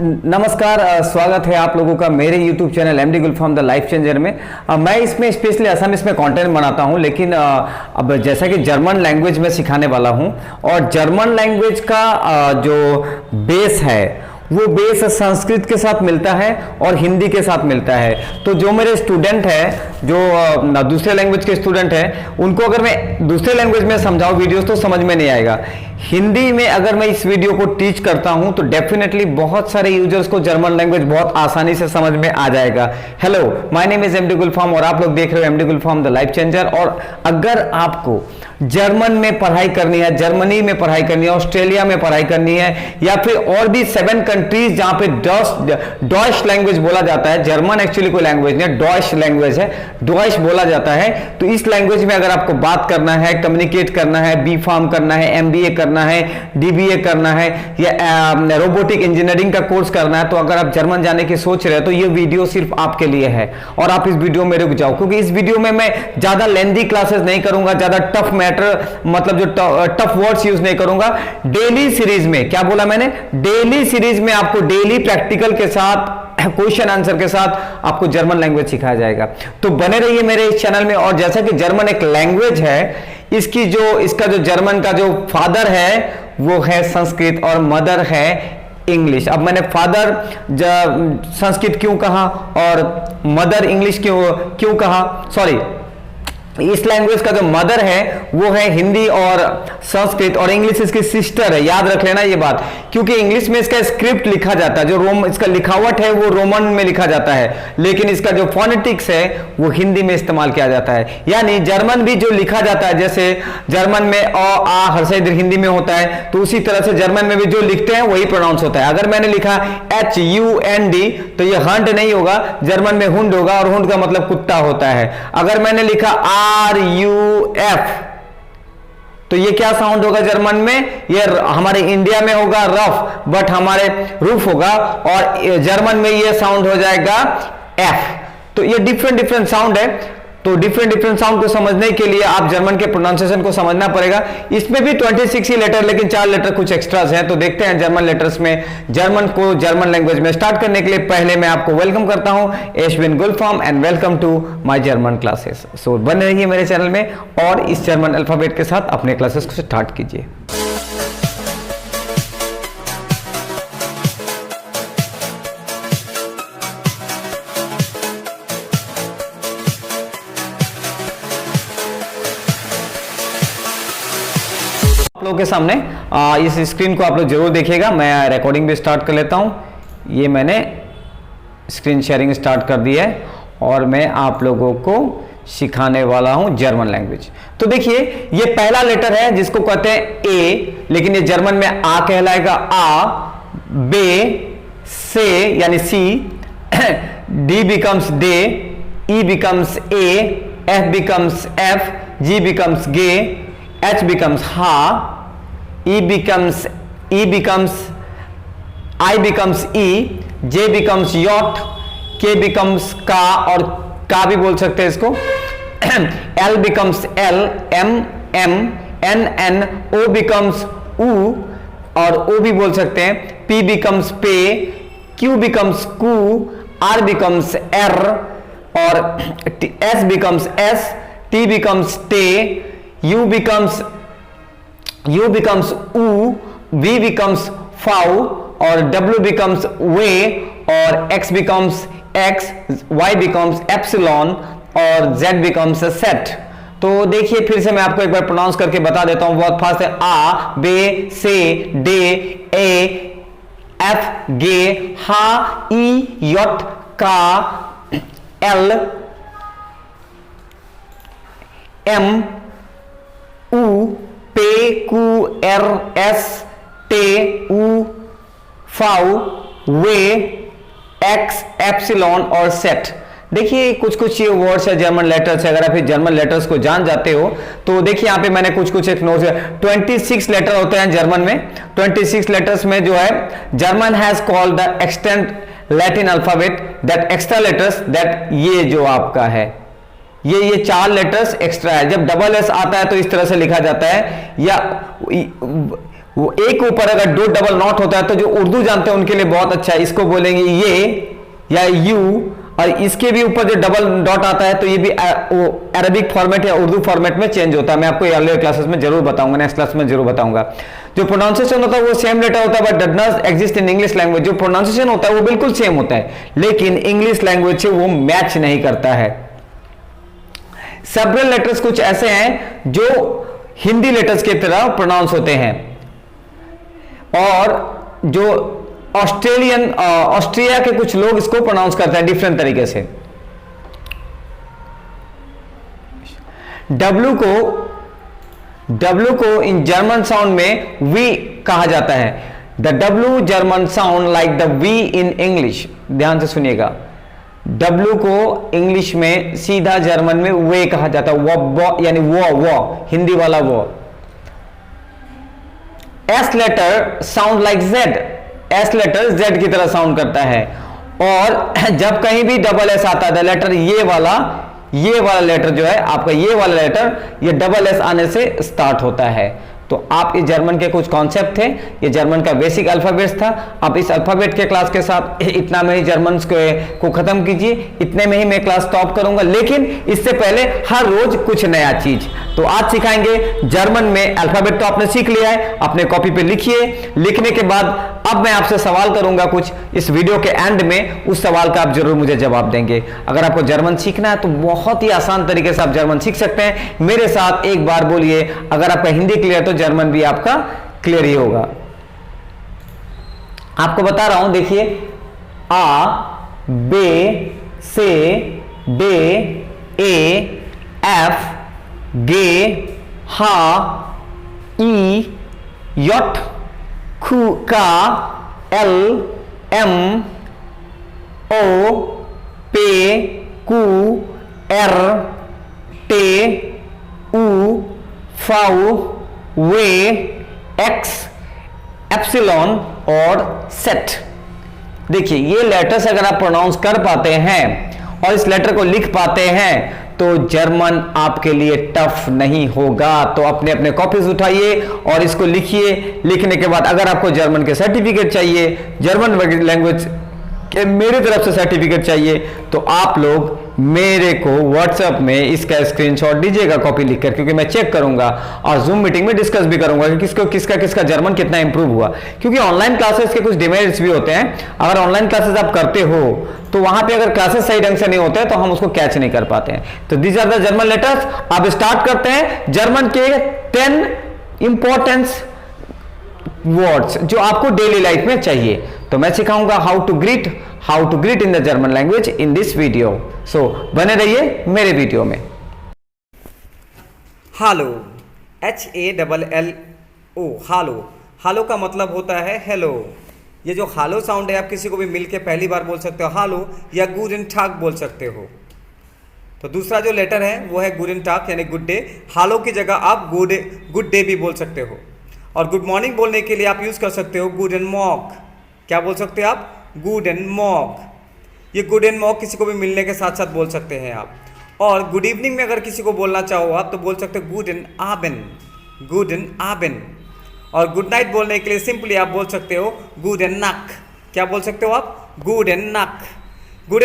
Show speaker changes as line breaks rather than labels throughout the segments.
नमस्कार, स्वागत है आप लोगों का मेरे YouTube channel MD Gulfam the life changer में। मैं इसमें स्पेशली असमिस में कंटेंट बनाता हूं, लेकिन अब जैसा कि जर्मन लैंग्वेज में सिखाने वाला हूं और जर्मन लैंग्वेज का जो बेस है वो बेस संस्कृत के साथ मिलता है और हिंदी के साथ मिलता है। तो जो मेरे स्टूडेंट हैं, जो दूसरे लैंग्वेज के स्टूडेंट हैं, उनको अगर मैं दूसरे लैंग्वेज में समझाऊं वीडियोस तो समझ में नहीं आएगा। हिंदी में अगर मैं इस वीडियो को टीच करता हूं तो डेफिनेटली बहुत सारे यूजर्स को जर्मन लैंग्वेज बहुत आसानी से समझ में आ जाएगा। Hello, my name is MD Gulfam और आप लोग देख रहे हो MD Gulfam the life changer. और अगर आपको जर्मन में पढ़ाई करनी है, जर्मनी में पढ़ाई करनी है, ऑस्ट्रेलिया में पढ़ाई करनी है, या फिर और भी 7 कंट्रीज जहां पे डॉइश लैंग्वेज बोला जाता है, जर्मन एक्चुअली कोई लैंग्वेज नहीं है, डॉइश लैंग्वेज है, डॉइश बोला जाता है। तो इस लैंग्वेज में अगर आपको बात करना है, कम्युनिकेट करना है, बी फार्म करना है, एमबीए करना है, डीबीए करना है, या रोबोटिक इंजीनियरिंग का कोर्स करना है, तो अगर आप जर्मन जाने की सोच रहे हैं तो ये वीडियो सिर्फ आपके लिए है और आप इस वीडियो में रुक जाओ, क्योंकि इस वीडियो में मैं ज्यादा लेंथी क्लासेस नहीं करूंगा, ज्यादा टफ मतलब जो टफ वर्ड्स यूज नहीं करूंगा। डेली सीरीज में, क्या बोला मैंने, डेली सीरीज में आपको डेली प्रैक्टिकल के साथ, क्वेश्चन आंसर के साथ आपको जर्मन लैंग्वेज सिखाया जाएगा। तो बने रहिए मेरे इस चैनल में। और जैसा कि जर्मन एक लैंग्वेज है, इसका जो जर्मन का जो फादर है वो है संस्कृत और मदर है इंग्लिश। अब मैंने फादर संस्कृत क्यों कहा और मदर इंग्लिश क्यों कहा, सॉरी, इस लैंग्वेज का जो मदर है वो है हिंदी और संस्कृत, और इंग्लिश इसकी सिस्टर है। याद रख लेना ये बात, क्योंकि इंग्लिश में इसका स्क्रिप्ट लिखा जाता है, जो इसका लिखावट है वो रोमन में लिखा जाता है, लेकिन इसका जो फोनेटिक्स है वो हिंदी में इस्तेमाल किया जाता है। यानी जर्मन भी जो लिखा जाता है, जैसे जर्मन में अ आ हर्षा दीर्घ हिंदी में होता है, तो उसी तरह से जर्मन में भी जो लिखते हैं वही प्रोनाउंस होता है। अगर मैंने लिखा HUND तो ये हंट नहीं होगा, जर्मन में हुंड होगा, और हुंड का मतलब कुत्ता होता है। अगर मैंने लिखा RUF तो ये क्या साउंड होगा जर्मन में, ये हमारे इंडिया में होगा रफ, बट हमारे रूफ होगा, और जर्मन में ये साउंड हो जाएगा F। तो ये डिफरेंट साउंड है। तो डिफरेंट साउंड को समझने के लिए आप जर्मन के प्रोनाउंसिएशन को समझना पड़ेगा। इसमें भी 26 ही लेटर, लेकिन 4 लेटर कुछ एक्स्ट्रास हैं। तो देखते हैं जर्मन लेटर्स में जर्मन को जर्मन लैंग्वेज में स्टार्ट करने के लिए पहले मैं आपको वेलकम करता हूं, Ashwin Gulfam, and welcome to my German classes. So बने रहिए मेरे चैनल में और इस जर्मन अल्फाबेट के साथ अपने क्लासेस को स्टार्ट कीजिए। आप लोगों के सामने इस स्क्रीन को आप लोग जरूर देखिएगा। मैं रिकॉर्डिंग भी स्टार्ट कर लेता हूं। ये मैंने स्क्रीन शेयरिंग स्टार्ट कर दी है और मैं आप लोगों को सिखाने वाला हूं जर्मन लैंग्वेज। तो देखिए, ये पहला लेटर है जिसको कहते हैं ए, लेकिन ये जर्मन में आ कहलाएगा आ, बे, से यानी सी, डी बिकम्स डे, ई बिकम्स ए, एफ बिकम्स एफ, जी बिकम्स गे, H becomes ha, I becomes I becomes E, J becomes yacht, K becomes का, और का भी बोल सकते हैं इसको, L becomes L, M M, N O becomes U, और O भी बोल सकते हैं, P becomes पे, Q becomes Q, R becomes R, और S becomes S, T becomes T, U becomes U, V becomes फाउ, और W becomes वे, और X becomes X, Y becomes epsilon, और Z becomes सेट। तो देखिए फिर से मैं आपको एक बार प्रोनाउंस करके बता देता हूं, बहुत फास्ट है। आ, बे, से, डे, ए, एफ, गे, हा, ई, यट, का, एल, एम, उ, पे, कू, एर, एस, टे, उ, फाउ, वे, एक्स, एप्सिलॉन और सेट। देखिए कुछ ये वर्ड्स है, जर्मन लेटर्स है। अगर आप जर्मन लेटर्स को जान जाते हो तो देखिए यहाँ पे मैंने कुछ एक नोट्स है। 26 लेटर होते हैं जर्मन में। 26 लेटर्स में जो है, German has called the extent Latin alphabet that extra letters that, ये जो आपका है ये 4 लेटर्स एक्स्ट्रा है। जब डबल एस आता है तो इस तरह से लिखा जाता है, या वो ए के ऊपर अगर दो डबल नॉट होता है तो जो उर्दू जानते हैं उनके लिए बहुत अच्छा है, इसको बोलेंगे ये या यू, और इसके भी ऊपर जो डबल डॉट आता है तो ये भी अरबिक फॉर्मेट या उर्दू फॉर्मेट में चेंज होता है। मैं आपको अर्लियर क्लासेस में जरूर बताऊंगा, नेक्स्ट क्लास में जरूर बताऊंगा। जो प्रोनाउंसिएशन होता है वो सेम लेटर होता है but does not exist in English language. जो प्रोनाउंसिएशन होता है वो बिल्कुल सेम होता है लेकिन इंग्लिश लैंग्वेज से वो मैच नहीं करता है। सेवरल लेटर्स कुछ ऐसे हैं जो हिंदी लेटर्स की तरह प्रोनाउंस होते हैं, और जो ऑस्ट्रिया के कुछ लोग इसको प्रोनाउंस करते हैं डिफरेंट तरीके से। W को इन जर्मन साउंड में V कहा जाता है। The W German sound like the V in English. ध्यान से सुनिएगा, W को इंग्लिश में सीधा जर्मन में वे कहा जाता है, वो यानी वो हिंदी वाला वो। S letter sound like Z। S letter Z की तरह साउंड करता है, और जब कहीं भी डबल S आता है लेटर ये वाला लेटर जो है आपका, ये वाला लेटर ये डबल S आने से स्टार्ट होता है। तो आप इस जर्मन के कुछ कॉन्सेप्ट थे, ये जर्मन का बेसिक अल्फाबेट था। आप इस अल्फाबेट के क्लास के साथ इतना में ही जर्मन को खत्म कीजिए, इतने में ही मैं क्लास स्टॉप करूंगा। लेकिन इससे पहले हर रोज कुछ नया चीज तो आज सिखाएंगे। जर्मन में अल्फाबेट तो आपने सीख लिया है, अपने कॉपी पे लिखिए। लिखने के बाद अब मैं आपसे सवाल करूंगा कुछ, इस वीडियो के एंड में उस सवाल का आप जरूर मुझे जवाब देंगे। अगर आपको जर्मन सीखना है तो बहुत ही आसान तरीके से आप जर्मन सीख सकते हैं। मेरे साथ एक बार बोलिए, अगर आपका हिंदी क्लियर तो जर्मन भी आपका क्लियर ही होगा। आपको बता रहा हूं, देखिए, आ बे से डे ए एफ गे हा ई यट खू का एल एम ओ पे कू एर टे उ फाउ वे एक्स एप्सिलॉन और सेट। देखिए, ये लेटर्स अगर आप प्रोनाउंस कर पाते हैं और इस लेटर को लिख पाते हैं तो जर्मन आपके लिए टफ नहीं होगा। तो अपने अपने कॉपीज उठाइए और इसको लिखिए। लिखने के बाद अगर आपको जर्मन के सर्टिफिकेट चाहिए, जर्मन लैंग्वेज के मेरे तरफ से सर्टिफिकेट चाहिए, तो आप लोग मेरे को व्हाट्सएप में इसका स्क्रीनशॉट दीजिएगा कॉपी लिखकर, क्योंकि मैं चेक करूंगा और जूम मीटिंग में डिस्कस भी करूंगा कि किसका जर्मन कितना इंप्रूव हुआ। क्योंकि ऑनलाइन क्लासेस के कुछ डिमेरिट्स भी होते हैं। अगर ऑनलाइन क्लासेस आप करते हो तो वहां पे अगर क्लासेस सही ढंग से नहीं होते हैं तो हम उसको कैच नहीं कर पाते हैं। तो these are the German letters. आप स्टार्ट करते हैं जर्मन के 10 इंपॉर्टेंस वर्ड्स जो आपको डेली लाइफ में चाहिए। तो मैं सिखाऊंगा how to greet in the German language in this video. So बने रहिए मेरे वीडियो में।
हालो, HALLO, हालो। हालो का मतलब होता है हेलो। ये जो हालो साउंड है, आप किसी को भी मिलके पहली बार बोल सकते हो हालो, या गुडन टाग बोल सकते हो। तो दूसरा जो लेटर है वो है गुडन टाग यानी गुड डे। हालो की जगह आप गुड डे भी बोल सकते हो। और गुड मॉर्निंग बोलने के लिए आप यूज़ कर सकते हो गुडन मॉर्ग। क्या बोल सकते हो आप? Gooden morgue. ये गुडन मॉर्ग किसी को भी मिलने के साथ साथ बोल सकते हैं आप। और गुड इवनिंग में अगर किसी को बोलना चाहो आप तो बोल सकते हो गुडन आबेन। और गुड नाइट बोलने के लिए सिंपली आप बोल सकते हो गुडन नाक। क्या बोल सकते हो आप? गुडन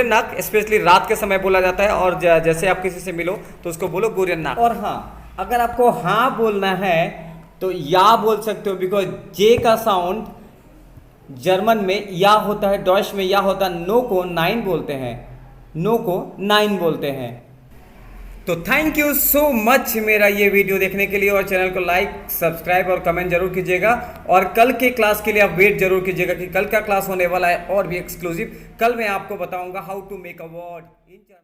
नाक स्पेशली रात के समय बोला जाता है। और जैसे आप किसी से मिलो तो उसको बोलो गुडन नाक। और हाँ, अगर आपको हाँ बोलना है तो या बोल सकते हो, बिकॉज जे का साउंड जर्मन में या होता है, डॉइश में या होता है। नो को 9 बोलते हैं। तो थैंक यू सो मच मेरा ये वीडियो देखने के लिए, और चैनल को लाइक, सब्सक्राइब और कमेंट जरूर कीजिएगा। और कल के क्लास के लिए आप वेट जरूर कीजिएगा कि कल क्या क्लास होने वाला है और भी एक्सक्लूसिव। कल मैं आपको बताऊंगा how to make a word in German.